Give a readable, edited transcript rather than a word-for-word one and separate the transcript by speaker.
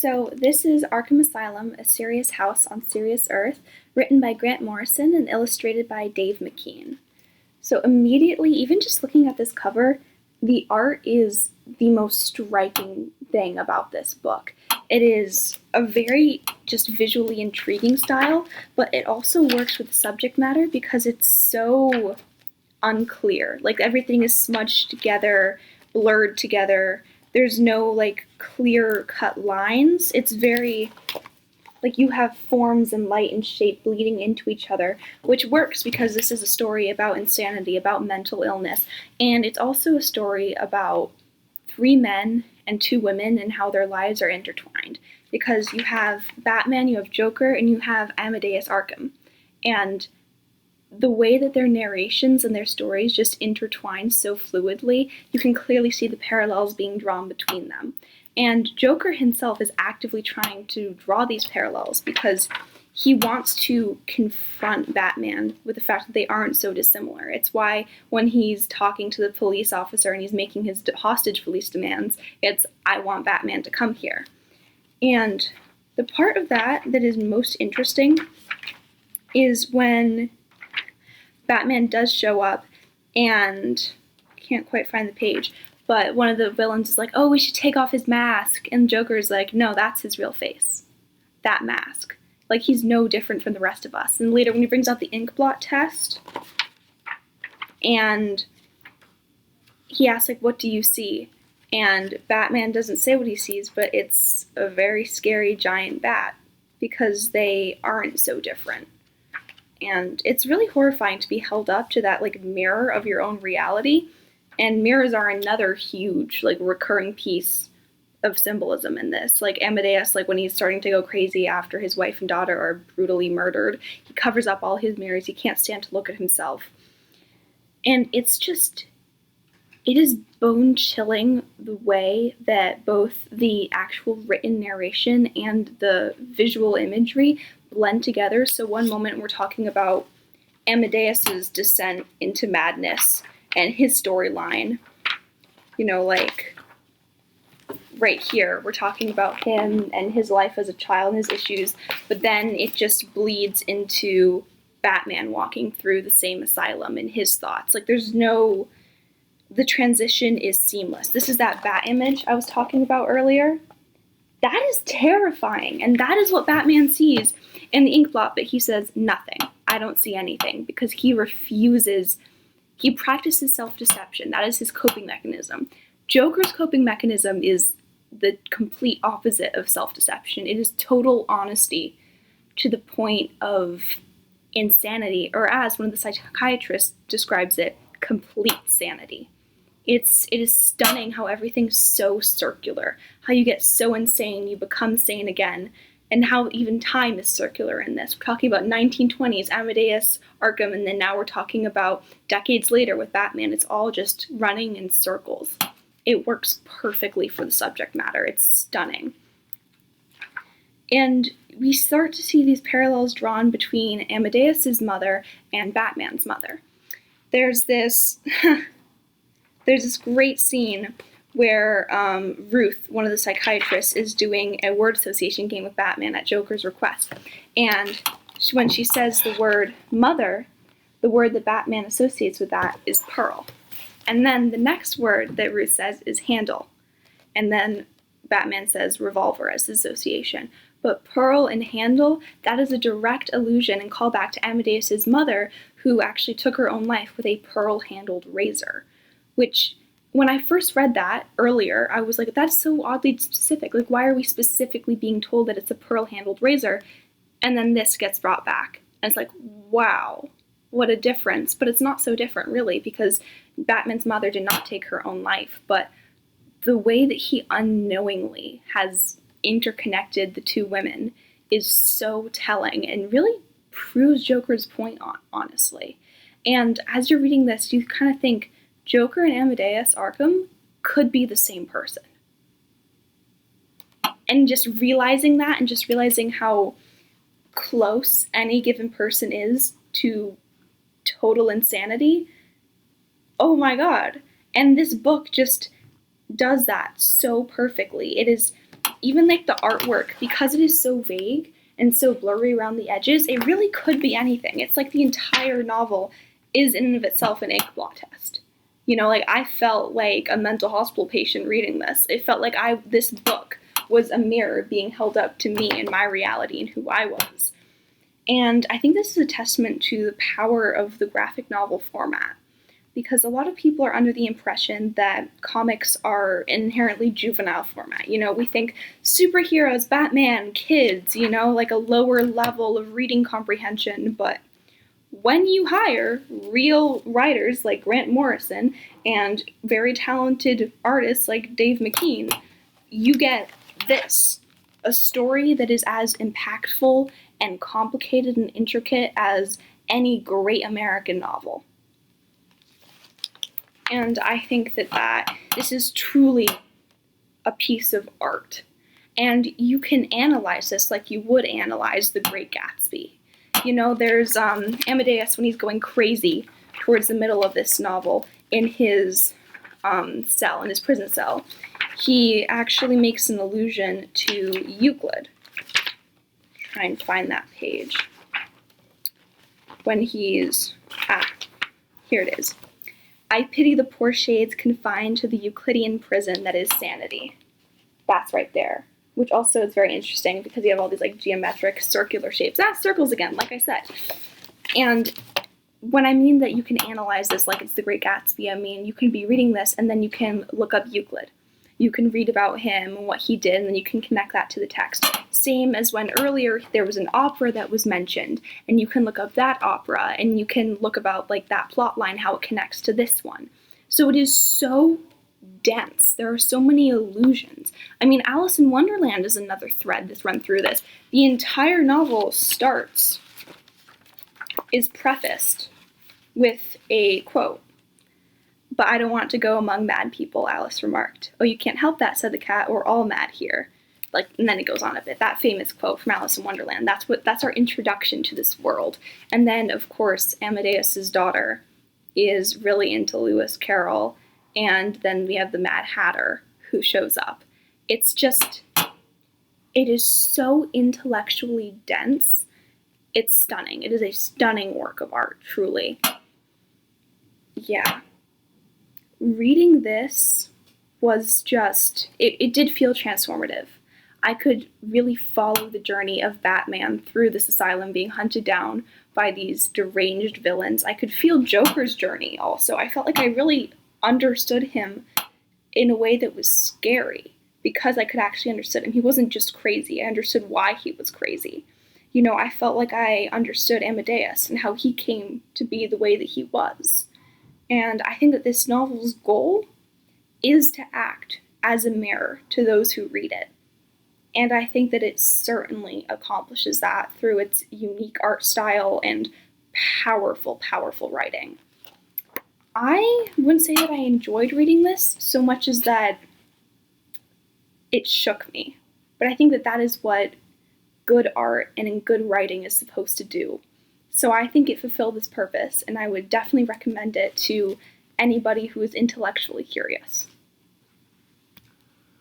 Speaker 1: So this is Arkham Asylum, A Serious House on Serious Earth, written by Grant Morrison and illustrated by Dave McKean. So immediately, even just looking at this cover, the art is the most striking thing about this book. It is a very just visually intriguing style, but it also works with the subject matter because it's so unclear. Like everything is smudged together, blurred together. There's no like clear cut lines. It's very like you have forms and light and shape bleeding into each other, which works because this is a story about insanity, about mental illness, and it's also a story about three men and two women and how their lives are intertwined. Because you have Batman, you have Joker, and you have Amadeus Arkham. And the way that their narrations and their stories just intertwine so fluidly, you can clearly see the parallels being drawn between them. And Joker himself is actively trying to draw these parallels because he wants to confront Batman with the fact that they aren't so dissimilar. It's why when he's talking to the police officer and he's making his hostage release demands, it's, I want Batman to come here. And the part of that is most interesting is when Batman does show up and can't quite find the page, but one of the villains is like, oh, we should take off his mask. And Joker's like, no, that's his real face. That mask. Like, he's no different from the rest of us. And later when he brings out the ink blot test, and he asks, like, what do you see? And Batman doesn't say what he sees, but it's a very scary giant bat, because they aren't so different. And it's really horrifying to be held up to that, like, mirror of your own reality. And mirrors are another huge, like, recurring piece of symbolism in this. Like, Amadeus, like, when he's starting to go crazy after his wife and daughter are brutally murdered, he covers up all his mirrors. He can't stand to look at himself. And it's just, it is bone-chilling the way that both the actual written narration and the visual imagery blend together. So one moment we're talking about Amadeus's descent into madness and his storyline, you know, like right here, we're talking about him and his life as a child and his issues, but then it just bleeds into Batman walking through the same asylum and his thoughts. Like, there's no, the transition is seamless. This is that bat image I was talking about earlier. That is terrifying, and that is what Batman sees in the ink blot, but he says nothing. I don't see anything, because he refuses. He practices self-deception. That is his coping mechanism. Joker's coping mechanism is the complete opposite of self-deception. It is total honesty to the point of insanity, or as one of the psychiatrists describes it, complete sanity. It is stunning how everything's so circular, how you get so insane, you become sane again, and how even time is circular in this. We're talking about 1920s, Amadeus Arkham, and then now we're talking about decades later with Batman. It's all just running in circles. It works perfectly for the subject matter. It's stunning. And we start to see these parallels drawn between Amadeus's mother and Batman's mother. There's this great scene where Ruth, one of the psychiatrists, is doing a word association game with Batman at Joker's request. And when she says the word mother, the word that Batman associates with that is pearl. And then the next word that Ruth says is handle. And then Batman says revolver as association. But pearl and handle, that is a direct allusion and callback to Amadeus's mother, who actually took her own life with a pearl-handled razor, which, when I first read that earlier, I was like, that's so oddly specific. Like, why are we specifically being told that it's a pearl-handled razor? And then this gets brought back. And it's like, wow, what a difference. But it's not so different, really, because Batman's mother did not take her own life. But the way that he unknowingly has interconnected the two women is so telling and really proves Joker's point, honestly. And as you're reading this, you kind of think, Joker and Amadeus Arkham could be the same person. And just realizing that, and just realizing how close any given person is to total insanity, oh my god. And this book just does that so perfectly. It is even like the artwork, because it is so vague and so blurry around the edges, it really could be anything. It's like the entire novel is in and of itself an inkblot test. You know, like I felt like a mental hospital patient reading this. It felt like this book was a mirror being held up to me and my reality and who I was. And I think this is a testament to the power of the graphic novel format, because a lot of people are under the impression that comics are an inherently juvenile format. You know, we think superheroes, Batman, kids, you know, like a lower level of reading comprehension. But when you hire real writers like Grant Morrison and very talented artists like Dave McKean, you get this, a story that is as impactful and complicated and intricate as any great American novel. And I think that this is truly a piece of art. And you can analyze this like you would analyze The Great Gatsby. You know, there's Amadeus, when he's going crazy towards the middle of this novel in his cell, in his prison cell, he actually makes an allusion to Euclid. Try and find that page. When he's, here it is. I pity the poor shades confined to the Euclidean prison that is sanity. That's right there. Which also is very interesting because you have all these like geometric circular shapes. Circles again, like I said. And when I mean that you can analyze this like it's The Great Gatsby, I mean you can be reading this and then you can look up Euclid. You can read about him and what he did, and then you can connect that to the text. Same as when earlier there was an opera that was mentioned, and you can look up that opera, and you can look about like that plot line, how it connects to this one. So it is so dense. There are so many allusions. I mean, Alice in Wonderland is another thread that's run through this. The entire novel is prefaced with a quote. But I don't want to go among mad people, Alice remarked. Oh, you can't help that, said the cat. We're all mad here. And then it goes on a bit. That famous quote from Alice in Wonderland. That's our introduction to this world. And then, of course, Amadeus's daughter is really into Lewis Carroll. And then we have the Mad Hatter who shows up. It is so intellectually dense. It's stunning. It is a stunning work of art, truly. Yeah. Reading this was just, it did feel transformative. I could really follow the journey of Batman through this asylum, being hunted down by these deranged villains. I could feel Joker's journey also. I felt like I really understood him in a way that was scary because I could actually understand him. He wasn't just crazy. I understood why he was crazy. You know, I felt like I understood Amadeus and how he came to be the way that he was. And I think that this novel's goal is to act as a mirror to those who read it. And I think that it certainly accomplishes that through its unique art style and powerful, powerful writing. I wouldn't say that I enjoyed reading this so much as that it shook me. But I think that that is what good art and good writing is supposed to do. So I think it fulfilled its purpose, and I would definitely recommend it to anybody who is intellectually curious.